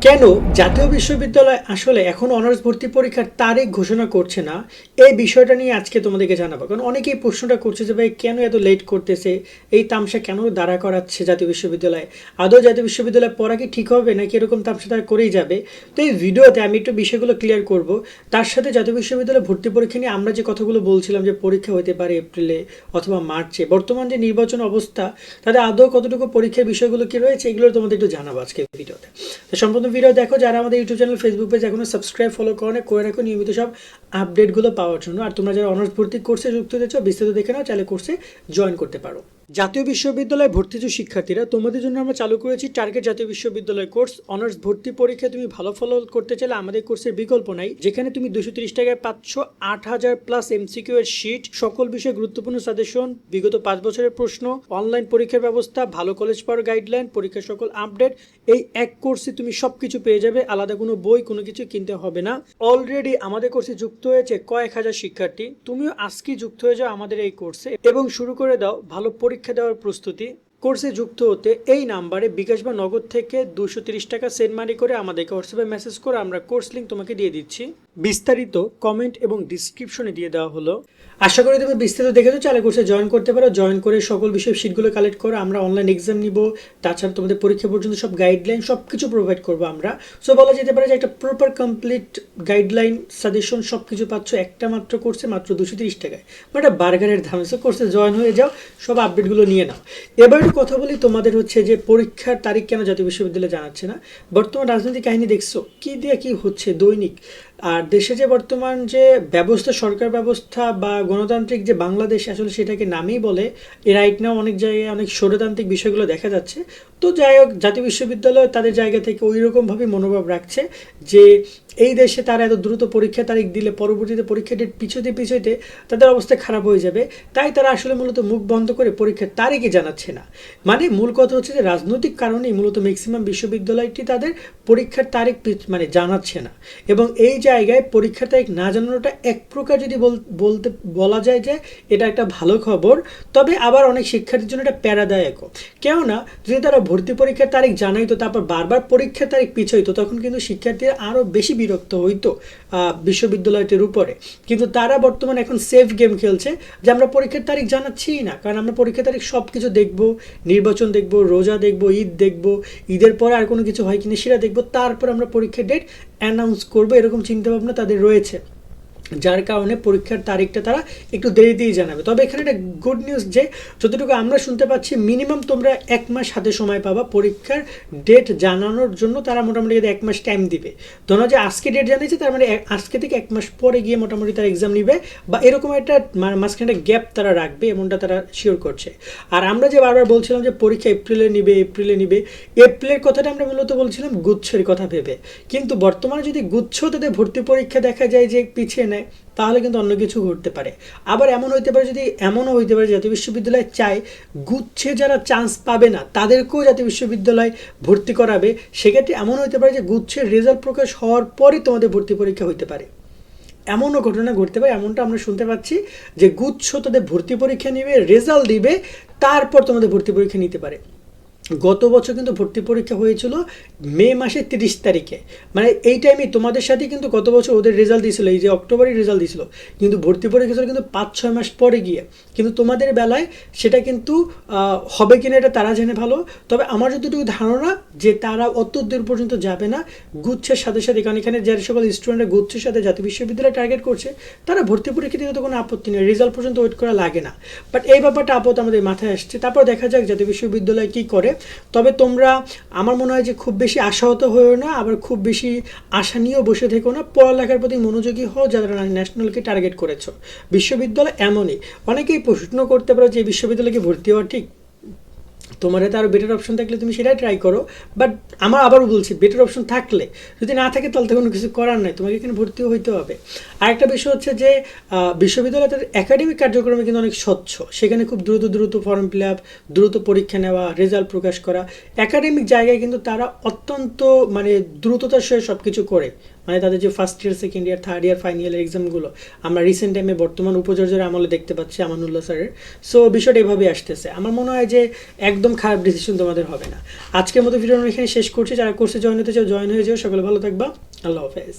কেন জাতীয় বিশ্ববিদ্যালয় আসলে এখন অনার্স ভর্তি পরীক্ষার তারিখ ঘোষণা করছে না, এই বিষয়টা নিয়ে আজকে তোমাদেরকে জানাবো। কারণ অনেকেই প্রশ্নটা করছে যে ভাই কেন এত লেট করতেছে, এই তামসা কেন দাঁড়া করাচ্ছে জাতীয় বিশ্ববিদ্যালয়, আদৌ জাতীয় বিশ্ববিদ্যালয়ে পড়া কি ঠিক হবে নাকি এরকম তামসা তারা করেই যাবে। তো এই ভিডিওতে আমি একটু বিষয়গুলো ক্লিয়ার করব। তার সাথে জাতীয় বিশ্ববিদ্যালয়ে ভর্তি পরীক্ষা নিয়ে আমরা যে কথাগুলো বলছিলাম যে পরীক্ষা হতে পারে এপ্রিলে অথবা মার্চে, বর্তমান যে নির্বাচন অবস্থা তাদের আদৌ কতটুকু পরীক্ষার বিষয়গুলো কি রয়েছে এগুলো তোমাদের একটু জানাবো আজকে ভিডিওতে। তো সম্পূর্ণ ভিডিও দেখো, যারা আমাদের ইউটিউব চ্যানেল ফেসবুক পেজ এখনো সাবস্ক্রাইব ফলো করে রাখো নিয়মিত সব আপডেটগুলো পাওয়ার জন্য। আর তোমরা যারা অনার্স ভর্তি কোর্সে যুক্ত হয়েছো বিস্তারিত দেখে নাও, চাইলে কোর্সে জয়েন করতে পারো। জাতীয় বিশ্ববিদ্যালয়ে ভর্তি যে শিক্ষার্থীরা, তোমাদের জন্য আমরা চালু করেছি টার্গেট জাতীয় বিশ্ববিদ্যালয় কোর্স। অনার্স ভর্তি পরীক্ষায় তুমি ভালো ফলো করতে চাইলে আমাদের কোর্সের বিকল্প নাই, যেখানে তুমি 230 টাকায় পাচ্ছ 8000 প্লাস এমসিকিউ এর শিট, সকল বিষয়ে গুরুত্বপূর্ণ সাজেশন, বিগত 5 বছরের প্রশ্ন, অনলাইন পরীক্ষার ব্যবস্থা, ভালো কলেজ পাওয়ার গাইডলাইন, পরীক্ষার সকল আপডেট। এই এক কোর্সে তুমি সবকিছু পেয়ে যাবে, আলাদা কোনো বই কোনো কিছু কিনতে হবে না। অলরেডি আমাদের কোর্সে যুক্ত হয়েছে কয়েক হাজার শিক্ষার্থী, তুমিও আজকেই যুক্ত হয়ে যাও আমাদের এই কোর্সে এবং শুরু করে দাও ভালো পরীক্ষা দেওয়ার প্রস্তুতি। কোর্সে যুক্ত হতে এই নাম্বারে বিকাশ বা নগদ থেকে 230 টাকা সেন্ড মানি করে আমাদেরকে হোয়াটসঅ্যাপে মেসেজ করে আমরা কোর্স লিঙ্ক তোমাকে দিয়ে দিচ্ছি। বিস্তারিত কমেন্ট এবং ডিসক্রিপশনে দিয়ে দেওয়া হলো। আশা করি তুমি বিস্তারিত দেখেছো, চাইলে কোর্সে জয়েন করতে পারো। জয়েন করে সকল বিষয়ের শিটগুলো কালেক্ট করো, আমরা অনলাইন এক্সাম নিব, তাছাড়া তোমাদের পরীক্ষা পর্যন্ত সব গাইডলাইন সব কিছু প্রোভাইড করবো আমরা। সো বলা যেতে পারে যে একটা প্রপার কমপ্লিট গাইডলাইন সাজেশন সব কিছু পাচ্ছ একটা মাত্র কোর্সে, মাত্র 230 টাকায়, মানে বার্গারের দাম। সো কোর্সে জয়েন হয়ে যাও, সব আপডেটগুলো নিয়ে নাও। এবার একটু কথা বলি তোমাদের হচ্ছে যে পরীক্ষার তারিখ কেন জাতীয় বিশ্ববিদ্যালয় জানাচ্ছে না। বর্তমান রাজনৈতিক কাহিনী দেখছো কি দিয়ে কি হচ্ছে দৈনিক। আর দেশে যে বর্তমান যে ব্যবস্থা, সরকার ব্যবস্থা বা গণতান্ত্রিক যে বাংলাদেশ, আসলে সেটাকে নামেই বলে এ রাইট নাও অনেক জায়গায় অনেক স্বৈরতান্ত্রিক বিষয়গুলো দেখা যাচ্ছে। তো যাই হোক, জাতীয় বিশ্ববিদ্যালয় তাদের জায়গা থেকে ওই রকমভাবে মনোভাব রাখছে যে এই দেশে তারা এত দ্রুত পরীক্ষা তারিখ দিলে পরবর্তীতে পরীক্ষা ডেট পিছোতে তাদের অবস্থা খারাপ হয়ে যাবে। তাই তারা আসলে মূলত মুখ বন্ধ করে পরীক্ষার তারিখই জানাচ্ছে না। মানে মূল কথা হচ্ছে যে রাজনৈতিক কারণেই মূলত ম্যাক্সিমাম বিশ্ববিদ্যালয়টি তাদের পরীক্ষার তারিখ মানে জানাচ্ছে না। এবং এই জায়গায় পরীক্ষার তারিখ না জানানোটা এক প্রকার যদি বলা যায় যে এটা একটা ভালো খবর, তবে আবার অনেক শিক্ষার্থীর জন্য এটা প্যারাদায়কও। কেননা যদি তারা ভর্তি পরীক্ষার তারিখ জানাইতো তারপর বারবার পরীক্ষার তারিখ পিছাইতো, তখন কিন্তু শিক্ষার্থীরা আরও বেশি বিরক্ত হইতো বিশ্ববিদ্যালয়টির উপরে। কিন্তু তারা বর্তমানে এখন সেফ গেম খেলছে যে আমরা পরীক্ষার তারিখ জানাচ্ছিই না, কারণ আমরা পরীক্ষার তারিখ সব কিছু দেখবো, নির্বাচন দেখবো, রোজা দেখবো, ঈদ দেখবো, ঈদের পরে আর কোনো কিছু হয় কিনা সেটা দেখবো, তারপর আমরা পরীক্ষার ডেট অ্যানাউন্স করবো, এরকম চিন্তাভাবনা তাদের রয়েছে। যার কারণে পরীক্ষার তারিখটা তারা একটু দেরিতেই জানাবে। তবে এখানে একটা গুড নিউজ যে যতটুকু আমরা শুনতে পাচ্ছি মিনিমাম তোমরা 1 মাস হাতে সময় পাবা পরীক্ষার ডেট জানানোর জন্য। তারা মোটামুটি 1 মাস টাইম দিবে। ধরো যে আজকে ডেট জানিয়েছে, তার মানে আজকে থেকে 1 মাস পরে গিয়ে মোটামুটি তারা এক্সাম নিবে, বা এরকম একটা মাঝখানে একটা গ্যাপ তারা রাখবে, এমনটা তারা শিওর করছে। আর আমরা যে বারবার বলছিলাম যে পরীক্ষা এপ্রিলে নিবে, এপ্রিলের কথাটা আমরা মূলত বলছিলাম গুচ্ছের কথা ভেবে। কিন্তু বর্তমানে যদি গুচ্ছ তাদের ভর্তি পরীক্ষা দেখা যায় যে পিছিয়ে নেয়, তাহলে কিন্তু অন্য কিছু ঘটতে পারে। আবার এমনও হইতে পারে জাতীয় বিশ্ববিদ্যালয় চায় গুচ্ছে যারা চান্স পাবে না তাদেরকেও জাতীয় বিশ্ববিদ্যালয় ভর্তি করাবে। সেক্ষেত্রে এমন হইতে পারে যে গুচ্ছের রেজাল্ট প্রকাশ হওয়ার পরই তোমাদের ভর্তি পরীক্ষা হইতে পারে, এমনও ঘটনা ঘটতে পারে। এমনটা আমরা শুনতে পাচ্ছি যে গুচ্ছ তাদের ভর্তি পরীক্ষা নিবে, রেজাল্ট দিবে, তারপর তোমাদের ভর্তি পরীক্ষা নিতে পারে। গত বছর কিন্তু ভর্তি পরীক্ষা হয়েছিল মে মাসের 30 তারিখে, মানে এই টাইমে তোমাদের সাথে কিন্তু গত বছর ওদের রেজাল্ট দিয়েছিল, এই যে অক্টোবরে রেজাল্ট দিয়েছিল, কিন্তু ভর্তি পরীক্ষা ছিল কিন্তু 5-6 মাস পরে গিয়ে। কিন্তু তোমাদের বেলায় সেটা কিন্তু হবে কিনা এটা তারা জেনে ভালো। তবে আমার যতটুকু ধারণা যে তারা অত দূর পর্যন্ত যাবে না গুচ্ছের সাথে সাথে, কারণ এখানে যে সকল স্টুডেন্টরা গুচ্ছের সাথে জাতীয় বিশ্ববিদ্যালয় টার্গেট করছে তারা ভর্তি পরীক্ষা দিতে তো কোনো আপত্তি নেই, রেজাল্ট পর্যন্ত ওয়েট করা লাগে না। বাট এই ব্যাপারটা আপাতত আমাদের মাথায় আসছে, তারপর দেখা যাক জাতীয় বিশ্ববিদ্যালয় কী করে। তবে তোমরা আমার মনে হয় যে খুব বেশি আশাহত হয়েও না, আবার খুব বেশি আশা নিয়েও বসে থেকো না, পড়ালেখার প্রতি মনোযোগী হও যারা ন্যাশনালকে টার্গেট করেছো। বিশ্ববিদ্যালয় এমনই, অনেকেই প্রশ্ন করতে পারো যে বিশ্ববিদ্যালয়ে ভর্তি হওয়া ঠিক, তোমার হাতে আরও বেটার অপশন থাকলে তুমি সেটাই ট্রাই করো। বাট আমার আবারও বলছি, বেটার অপশন থাকলে, যদি না থাকে তাহলে তো কোনো কিছু করার নাই, তোমাকে এখানে ভর্তিও হইতে হবে। আরেকটা বিষয় হচ্ছে যে বিশ্ববিদ্যালয় তাদের একাডেমিক কার্যক্রমে কিন্তু অনেক স্বচ্ছ, সেখানে খুব দ্রুত ফর্ম ফিল আপ, দ্রুত পরীক্ষা নেওয়া, রেজাল্ট প্রকাশ করা, একাডেমিক জায়গায় কিন্তু তারা অত্যন্ত মানে দ্রুততার সঙ্গে সব কিছু করে। মানে তাদের যে first year, second year, third year, final year এক্সামগুলো আমরা রিসেন্ট টাইমে বর্তমান উপাচার্যের আমলে দেখতে পাচ্ছি আমানুল্লাহ স্যারের। সো বিষয়টা এভাবে আসতেছে। আমার মনে হয় যে একদম খারাপ ডিসিশন তোমাদের হবে না। আজকের মতো ভিডিও আমরা এখানে শেষ করছি। যারা কোর্সে জয়েন হতে চাও জয়েন হয়ে যাও। সকলে ভালো থাকবা। আল্লাহ হাফেজ।